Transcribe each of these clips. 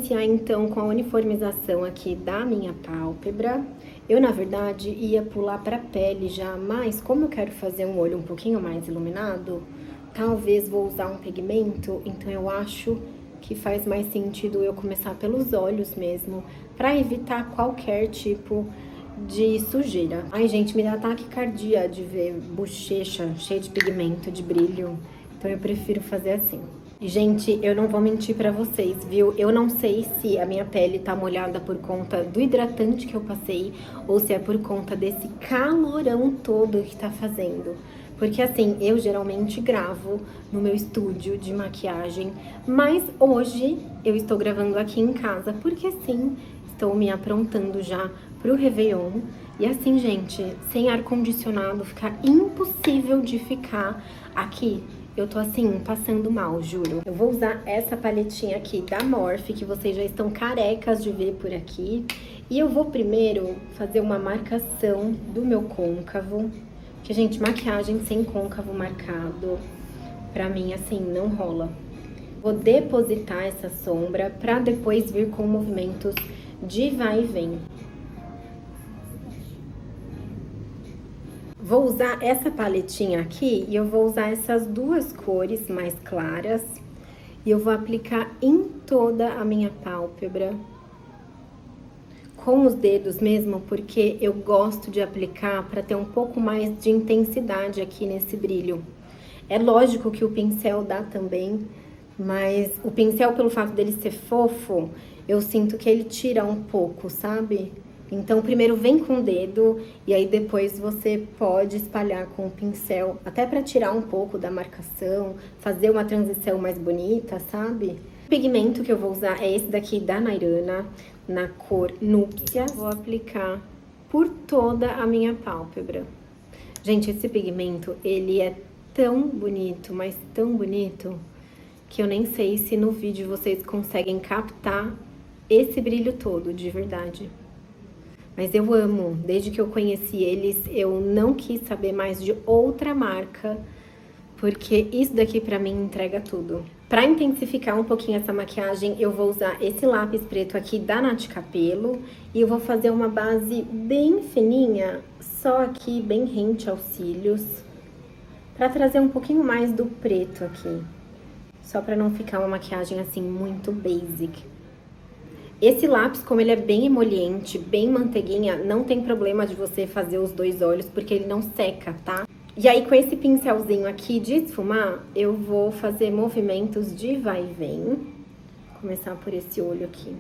iniciar então com a uniformização aqui da minha pálpebra. Eu, na verdade, ia pular para a pele já, mas como eu quero fazer um olho um pouquinho mais iluminado, talvez vou usar um pigmento, então eu acho que faz mais sentido eu começar pelos olhos mesmo, para evitar qualquer tipo de sujeira. Ai, gente, me dá taquicardia de ver bochecha cheia de pigmento, de brilho, então eu prefiro fazer assim. E, gente, eu não vou mentir pra vocês, viu? Eu não sei se a minha pele tá molhada por conta do hidratante que eu passei ou se é por conta desse calorão todo que tá fazendo. Porque, assim, eu geralmente gravo no meu estúdio de maquiagem, mas hoje eu estou gravando aqui em casa porque, assim, estou me aprontando já pro Réveillon. E assim, gente, sem ar-condicionado fica impossível de ficar aqui. Eu tô assim, passando mal, juro. Eu vou usar essa paletinha aqui da Morphe, que vocês já estão carecas de ver por aqui. E eu vou primeiro fazer uma marcação do meu côncavo. Porque, gente, maquiagem sem côncavo marcado, pra mim, assim, não rola. Vou depositar essa sombra pra depois vir com movimentos de vai e vem. Vou usar essa paletinha aqui e eu vou usar essas duas cores mais claras. E eu vou aplicar em toda a minha pálpebra. Com os dedos mesmo, porque eu gosto de aplicar para ter um pouco mais de intensidade aqui nesse brilho. É lógico que o pincel dá também, mas o pincel, pelo fato dele ser fofo, eu sinto que ele tira um pouco, sabe? Então, primeiro vem com o dedo e aí depois você pode espalhar com o pincel, até para tirar um pouco da marcação, fazer uma transição mais bonita, sabe? O pigmento que eu vou usar é esse daqui da Nairana, na cor Núpcia. Vou aplicar por toda a minha pálpebra. Gente, esse pigmento, ele é tão bonito, mas tão bonito, que eu nem sei se no vídeo vocês conseguem captar esse brilho todo, de verdade. Mas eu amo, desde que eu conheci eles, eu não quis saber mais de outra marca, porque isso daqui pra mim entrega tudo. Pra intensificar um pouquinho essa maquiagem, eu vou usar esse lápis preto aqui da Nath Capello e eu vou fazer uma base bem fininha, só aqui, bem rente aos cílios, pra trazer um pouquinho mais do preto aqui, só pra não ficar uma maquiagem assim muito basic. Esse lápis, como ele é bem emoliente, bem manteiguinha, não tem problema de você fazer os dois olhos, porque ele não seca, tá? E aí, com esse pincelzinho aqui de esfumar, eu vou fazer movimentos de vai e vem. Vou começar por esse olho aqui.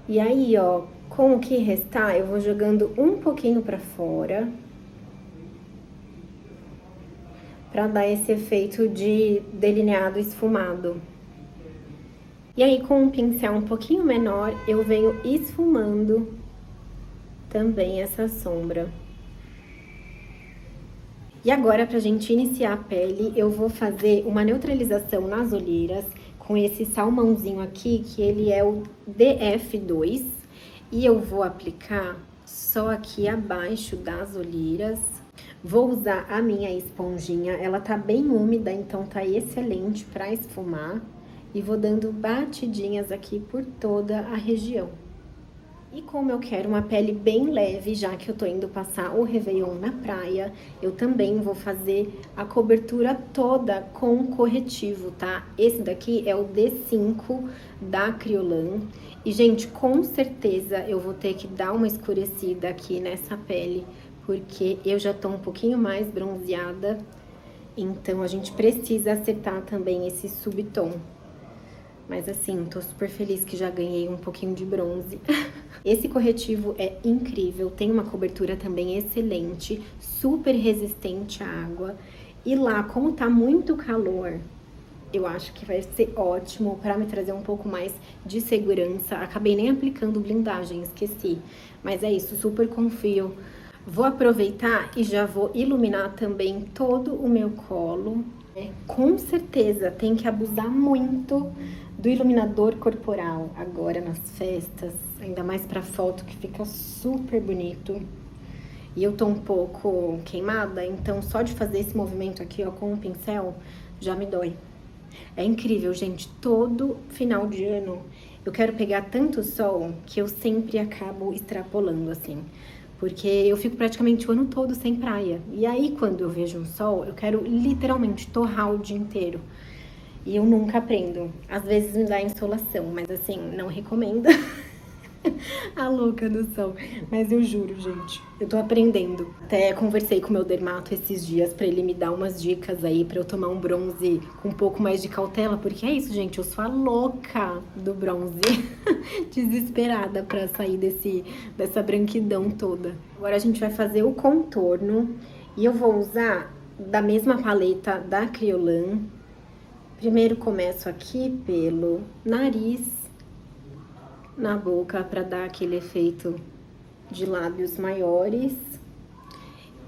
E aí, ó, com o que restar, eu vou jogando um pouquinho pra fora, pra dar esse efeito de delineado esfumado. E aí, com um pincel um pouquinho menor, eu venho esfumando também essa sombra. E agora, pra gente iniciar a pele, eu vou fazer uma neutralização nas olheiras com esse salmãozinho aqui, que ele é o DF2. E eu vou aplicar só aqui abaixo das olheiras. Vou usar a minha esponjinha, ela tá bem úmida, então tá excelente pra esfumar. E vou dando batidinhas aqui por toda a região. E como eu quero uma pele bem leve, já que eu tô indo passar o Réveillon na praia, eu também vou fazer a cobertura toda com corretivo, tá? Esse daqui é o D5 da Kryolan. E, gente, com certeza eu vou ter que dar uma escurecida aqui nessa pele, porque eu já tô um pouquinho mais bronzeada, então a gente precisa acertar também esse subtom. Mas assim, tô super feliz que já ganhei um pouquinho de bronze. Esse corretivo é incrível, tem uma cobertura também excelente, super resistente à água. E lá, como tá muito calor, eu acho que vai ser ótimo pra me trazer um pouco mais de segurança. Acabei nem aplicando blindagem, esqueci. Mas é isso, super confio. Vou aproveitar e já vou iluminar também todo o meu colo. Com certeza tem que abusar muito do iluminador corporal agora nas festas, ainda mais pra foto que fica super bonito. E eu tô um pouco queimada, então só de fazer esse movimento aqui, ó, com o pincel, já me dói. É incrível, gente. Todo final de ano eu quero pegar tanto sol que eu sempre acabo extrapolando, assim. Porque eu fico praticamente o ano todo sem praia. E aí, quando eu vejo um sol, eu quero literalmente torrar o dia inteiro. E eu nunca aprendo. Às vezes me dá insolação, mas assim, não recomendo. A louca do sol. Mas eu juro, gente, eu tô aprendendo. Até conversei com o meu dermato esses dias pra ele me dar umas dicas aí pra eu tomar um bronze com um pouco mais de cautela, porque é isso, gente, eu sou a louca do bronze. Desesperada pra sair dessa branquidão toda. Agora a gente vai fazer o contorno e eu vou usar da mesma paleta da Kryolan. Primeiro começo aqui pelo nariz, na boca, para dar aquele efeito de lábios maiores.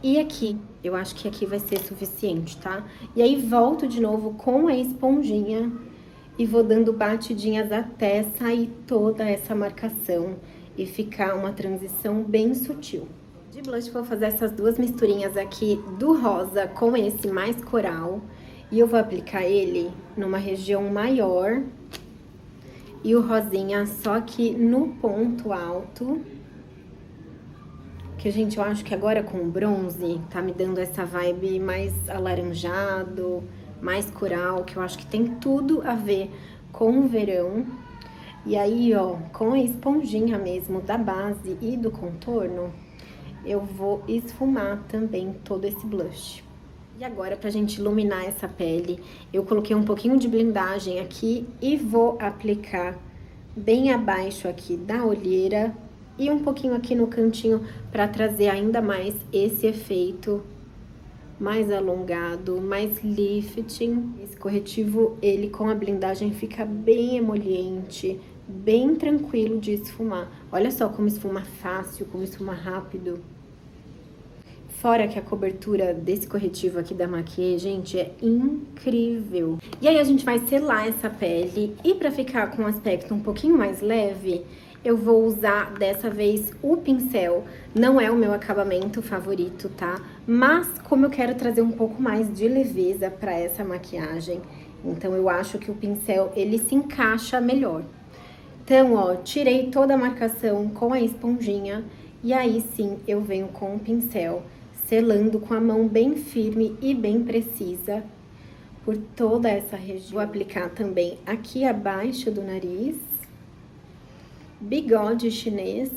E aqui, eu acho que aqui vai ser suficiente, tá? E aí volto de novo com a esponjinha e vou dando batidinhas até sair toda essa marcação e ficar uma transição bem sutil. De blush, vou fazer essas duas misturinhas aqui do rosa com esse mais coral. E eu vou aplicar ele numa região maior e o rosinha só que no ponto alto. Que, gente, eu acho que agora com o bronze tá me dando essa vibe mais alaranjado, mais coral, que eu acho que tem tudo a ver com o verão. E aí, ó, com a esponjinha mesmo da base e do contorno, eu vou esfumar também todo esse blush. E agora, pra gente iluminar essa pele, eu coloquei um pouquinho de blindagem aqui e vou aplicar bem abaixo aqui da olheira e um pouquinho aqui no cantinho pra trazer ainda mais esse efeito mais alongado, mais lifting. Esse corretivo, ele com a blindagem fica bem emoliente, bem tranquilo de esfumar. Olha só como esfuma fácil, como esfuma rápido. Fora que a cobertura desse corretivo aqui da Maquet, gente, é incrível. E aí a gente vai selar essa pele. E pra ficar com um aspecto um pouquinho mais leve, eu vou usar dessa vez o pincel. Não é o meu acabamento favorito, tá? Mas como eu quero trazer um pouco mais de leveza pra essa maquiagem, então eu acho que o pincel, ele se encaixa melhor. Então, ó, tirei toda a marcação com a esponjinha. E aí sim, eu venho com o pincel, selando com a mão bem firme e bem precisa por toda essa região. Vou aplicar também aqui abaixo do nariz, bigode chinês,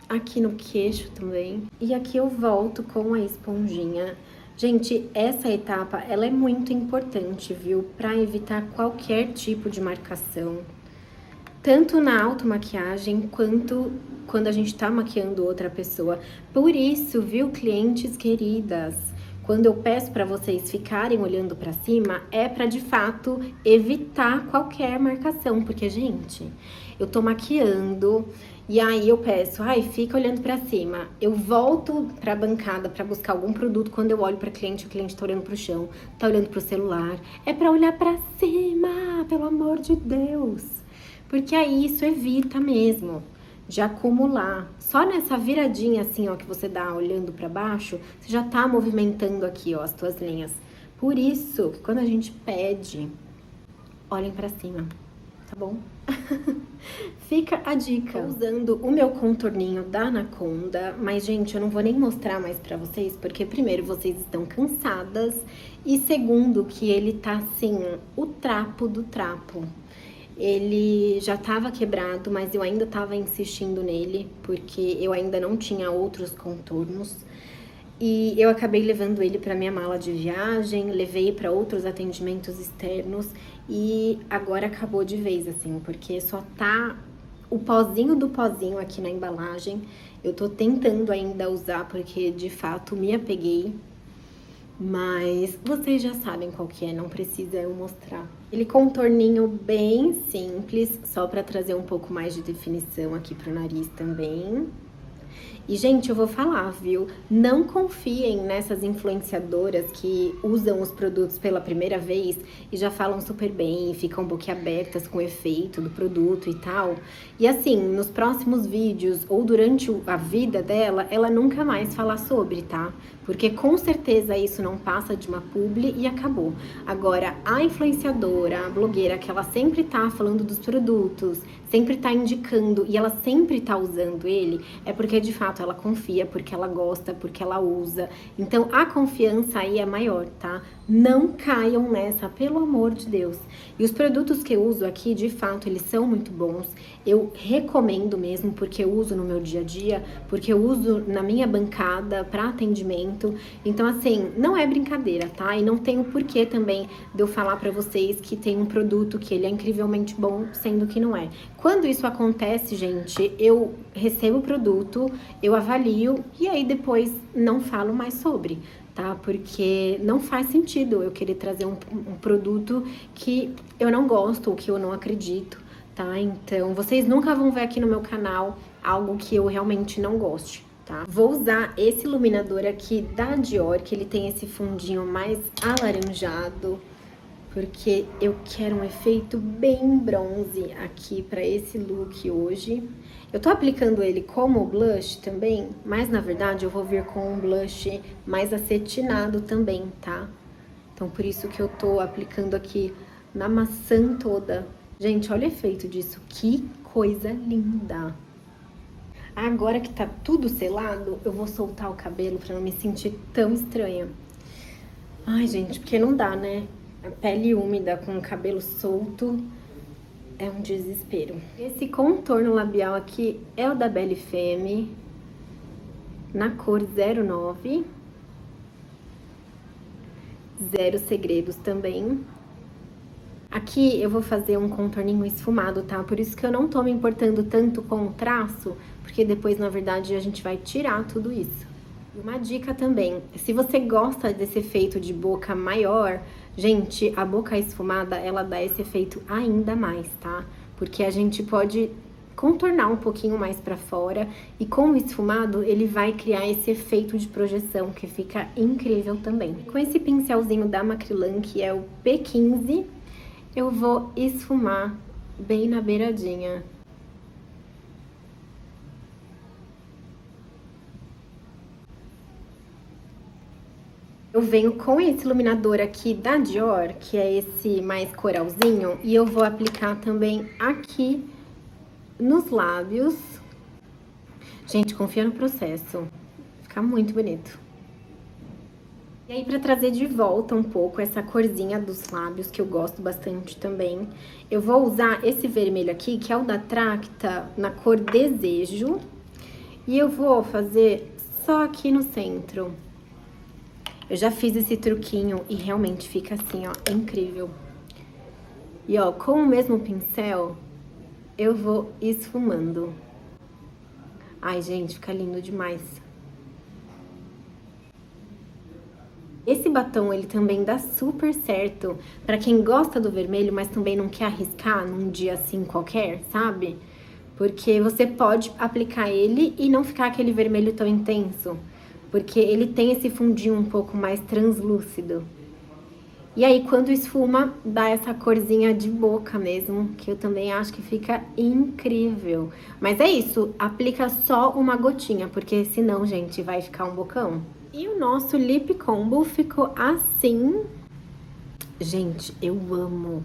aqui no queixo também. E aqui eu volto com a esponjinha. Gente, essa etapa, ela é muito importante, viu? Pra evitar qualquer tipo de marcação. Tanto na automaquiagem, quanto quando a gente tá maquiando outra pessoa. Por isso, viu, clientes queridas? Quando eu peço pra vocês ficarem olhando pra cima, é pra, de fato, evitar qualquer marcação. Porque, gente, eu tô maquiando e aí eu peço, ai, fica olhando pra cima. Eu volto pra bancada pra buscar algum produto. Quando eu olho pra cliente, o cliente tá olhando pro chão, tá olhando pro celular. É pra olhar pra cima, pelo amor de Deus! Porque aí isso evita mesmo de acumular. Só nessa viradinha assim, ó, que você dá olhando pra baixo, você já tá movimentando aqui, ó, as tuas linhas. Por isso que quando a gente pede, olhem pra cima, tá bom? Fica a dica. Tô usando o meu contorninho da Anaconda, mas, gente, eu não vou nem mostrar mais pra vocês, porque, primeiro, vocês estão cansadas, e segundo, que ele tá, assim, o trapo do trapo. Ele já tava quebrado, mas eu ainda tava insistindo nele, porque eu ainda não tinha outros contornos. E eu acabei levando ele pra minha mala de viagem, levei pra outros atendimentos externos e agora acabou de vez, assim, porque só tá o pozinho do pozinho aqui na embalagem. Eu tô tentando ainda usar porque, de fato, me apeguei. Mas vocês já sabem qual que é, não precisa eu mostrar. Ele contorninho bem simples, só pra trazer um pouco mais de definição aqui pro nariz também. E, gente, eu vou falar, viu? Não confiem nessas influenciadoras que usam os produtos pela primeira vez e já falam super bem, ficam boquiabertas com o efeito do produto e tal. E assim, nos próximos vídeos ou durante a vida dela, ela nunca mais fala sobre, tá? Porque com certeza isso não passa de uma publi e acabou. Agora, a influenciadora, a blogueira, que ela sempre tá falando dos produtos, sempre tá indicando e ela sempre tá usando ele, é porque de fato ela confia, porque ela gosta, porque ela usa. Então a confiança aí é maior, tá? Não caiam nessa, pelo amor de Deus. E os produtos que eu uso aqui, de fato, eles são muito bons. Eu recomendo mesmo, porque eu uso no meu dia a dia, porque eu uso na minha bancada para atendimento. Então, assim, não é brincadeira, tá? E não tem o porquê também de eu falar para vocês que tem um produto que ele é incrivelmente bom, sendo que não é. Quando isso acontece, gente, eu recebo o produto, eu avalio e aí depois não falo mais sobre, tá? Porque não faz sentido eu querer trazer um produto que eu não gosto ou que eu não acredito, tá? Então, vocês nunca vão ver aqui no meu canal algo que eu realmente não goste, tá? Vou usar esse iluminador aqui da Dior, que ele tem esse fundinho mais alaranjado, porque eu quero um efeito bem bronze aqui pra esse look hoje. Eu tô aplicando ele como blush também, mas na verdade eu vou vir com um blush mais acetinado também, tá? Então por isso que eu tô aplicando aqui na maçã toda. Gente, olha o efeito disso, que coisa linda! Agora que tá tudo selado, eu vou soltar o cabelo pra não me sentir tão estranha. Ai, gente, porque não dá, né? A pele úmida com o cabelo solto é um desespero. Esse contorno labial aqui é o da Belle Femme, na cor 09. Zero segredos também. Aqui eu vou fazer um contorninho esfumado, tá? Por isso que eu não tô me importando tanto com o traço, porque depois, na verdade, a gente vai tirar tudo isso. E uma dica também, se você gosta desse efeito de boca maior, gente, a boca esfumada, ela dá esse efeito ainda mais, tá? Porque a gente pode contornar um pouquinho mais pra fora e com o esfumado, ele vai criar esse efeito de projeção que fica incrível também. Com esse pincelzinho da Macrylan, que é o P15, eu vou esfumar bem na beiradinha. Eu venho com esse iluminador aqui da Dior, que é esse mais coralzinho, e eu vou aplicar também aqui nos lábios. Gente, confia no processo, fica muito bonito. E aí, pra trazer de volta um pouco essa corzinha dos lábios, que eu gosto bastante também, eu vou usar esse vermelho aqui, que é o da Tracta, na cor Desejo, e eu vou fazer só aqui no centro. Eu já fiz esse truquinho e realmente fica assim, ó, incrível. E ó, com o mesmo pincel, eu vou esfumando. Ai, gente, fica lindo demais. Esse batom, ele também dá super certo pra quem gosta do vermelho, mas também não quer arriscar num dia assim qualquer, sabe? Porque você pode aplicar ele e não ficar aquele vermelho tão intenso. Porque ele tem esse fundinho um pouco mais translúcido. E aí, quando esfuma, dá essa corzinha de boca mesmo, que eu também acho que fica incrível. Mas é isso, aplica só uma gotinha, porque senão, gente, vai ficar um bocão. E o nosso lip combo ficou assim. Gente, eu amo.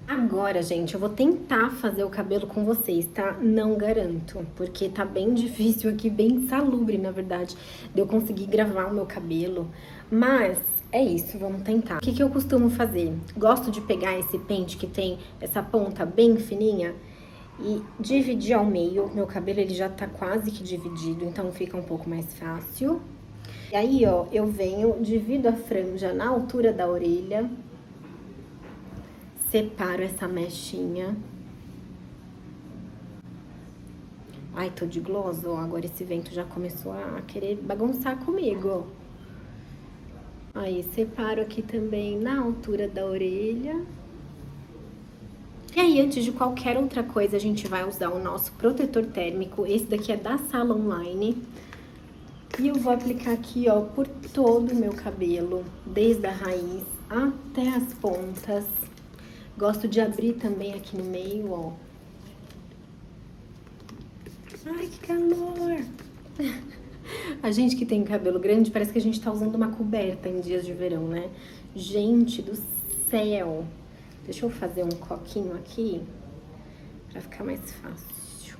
Agora, gente, eu vou tentar fazer o cabelo com vocês, tá? Não garanto, porque tá bem difícil aqui, bem insalubre, na verdade, de eu conseguir gravar o meu cabelo. Mas é isso, vamos tentar. O que eu costumo fazer? Gosto de pegar esse pente que tem essa ponta bem fininha e dividir ao meio. Meu cabelo, ele já tá quase que dividido, então fica um pouco mais fácil. E aí, ó, eu venho, divido a franja na altura da orelha. Separo essa mechinha. Ai, tô de gloss, ó. Agora esse vento já começou a querer bagunçar comigo. Aí, separo aqui também na altura da orelha. E aí, antes de qualquer outra coisa, a gente vai usar o nosso protetor térmico. Esse daqui é da Sala Online. E eu vou aplicar aqui, ó, por todo o meu cabelo, desde a raiz até as pontas. Gosto de abrir também aqui no meio, ó. Ai, que calor! A gente que tem cabelo grande, parece que a gente tá usando uma coberta em dias de verão, né? Gente do céu! Deixa eu fazer um coquinho aqui, pra ficar mais fácil.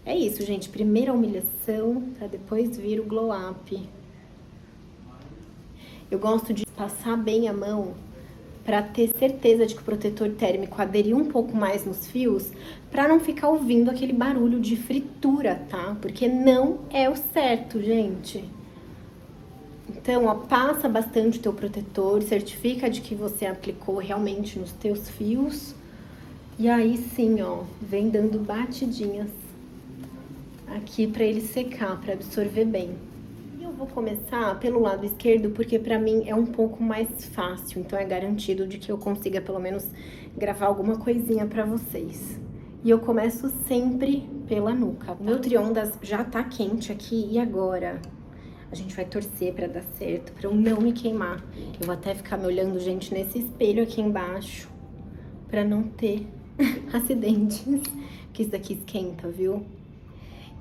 É isso, gente. Primeira humilhação, pra depois vir o glow up. Eu gosto de passar bem a mão para ter certeza de que o protetor térmico aderiu um pouco mais nos fios, para não ficar ouvindo aquele barulho de fritura, tá? Porque não é o certo, gente. Então, ó, passa bastante o teu protetor, certifica de que você aplicou realmente nos teus fios. E aí sim, ó, vem dando batidinhas aqui para ele secar, para absorver bem. Eu vou começar pelo lado esquerdo, porque pra mim é um pouco mais fácil, então é garantido de que eu consiga pelo menos gravar alguma coisinha pra vocês. E eu começo sempre pela nuca. O meu triondas já tá quente aqui, e agora? A gente vai torcer pra dar certo, pra eu não me queimar. Eu vou até ficar me olhando, gente, nesse espelho aqui embaixo, pra não ter acidentes, que isso daqui esquenta, viu?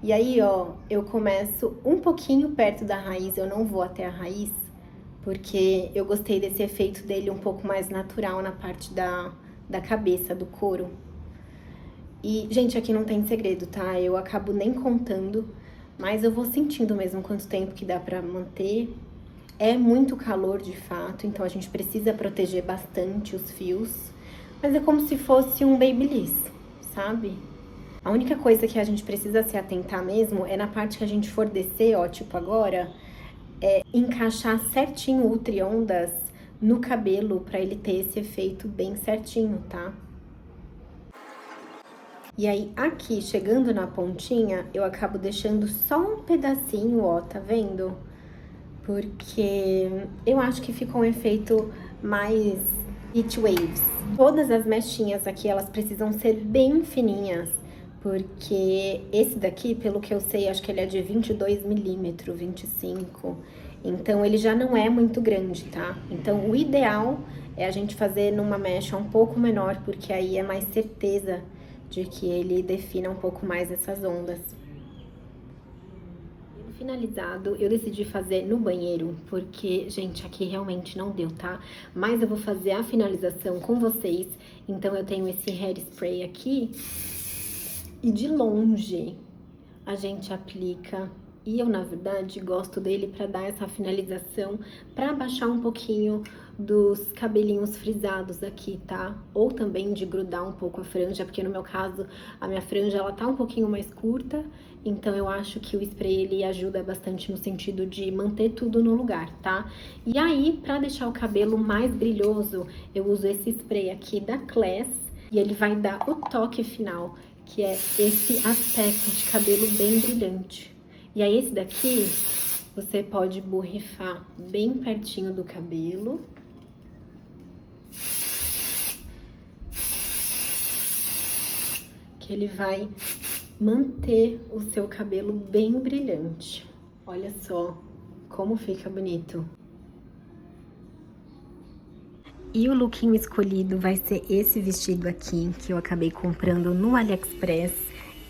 E aí, ó, eu começo um pouquinho perto da raiz, eu não vou até a raiz, porque eu gostei desse efeito dele um pouco mais natural na parte da cabeça, do couro. E, gente, aqui não tem segredo, tá? Eu acabo nem contando, mas eu vou sentindo mesmo quanto tempo que dá pra manter. É muito calor, de fato, então a gente precisa proteger bastante os fios, mas é como se fosse um babyliss, sabe? A única coisa que a gente precisa se atentar mesmo é na parte que a gente for descer, ó, tipo agora, é encaixar certinho o triondas no cabelo pra ele ter esse efeito bem certinho, tá? E aí, aqui, chegando na pontinha, eu acabo deixando só um pedacinho, ó, tá vendo? Porque eu acho que fica um efeito mais heat waves. Todas as mechinhas aqui, elas precisam ser bem fininhas. Porque esse daqui, pelo que eu sei, acho que ele é de 22 milímetros, 25. Então, ele já não é muito grande, tá? Então, o ideal é a gente fazer numa mecha um pouco menor, porque aí é mais certeza de que ele defina um pouco mais essas ondas. Finalizado, eu decidi fazer no banheiro, porque, gente, aqui realmente não deu, tá? Mas eu vou fazer a finalização com vocês. Então, eu tenho esse hairspray aqui. E de longe a gente aplica, e eu na verdade gosto dele para dar essa finalização, para abaixar um pouquinho dos cabelinhos frisados aqui, tá? Ou também de grudar um pouco a franja, porque no meu caso a minha franja ela tá um pouquinho mais curta, então eu acho que o spray ele ajuda bastante no sentido de manter tudo no lugar, tá? E aí, para deixar o cabelo mais brilhoso, eu uso esse spray aqui da Class, e ele vai dar o toque final, que é esse aspecto de cabelo bem brilhante. E aí, esse daqui, você pode borrifar bem pertinho do cabelo. Que ele vai manter o seu cabelo bem brilhante. Olha só como fica bonito. E o lookinho escolhido vai ser esse vestido aqui, que eu acabei comprando no AliExpress.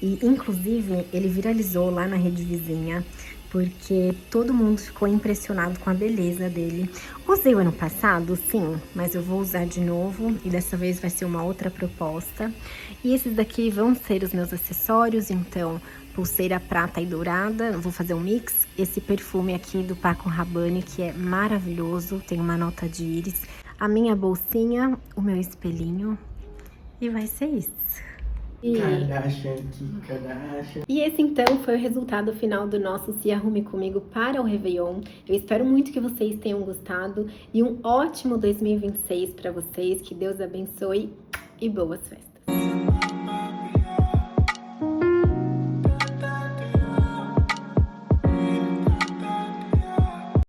E, inclusive, ele viralizou lá na rede vizinha, porque todo mundo ficou impressionado com a beleza dele. Usei o ano passado, sim, mas eu vou usar de novo e dessa vez vai ser uma outra proposta. E esses daqui vão ser os meus acessórios, então, pulseira prata e dourada, eu vou fazer um mix. Esse perfume aqui do Paco Rabanne, que é maravilhoso, tem uma nota de íris. A minha bolsinha, o meu espelhinho, e vai ser isso. E esse então foi o resultado final do nosso Se Arrume Comigo para o Réveillon. Eu espero muito que vocês tenham gostado e um ótimo 2026 para vocês, que Deus abençoe e boas festas.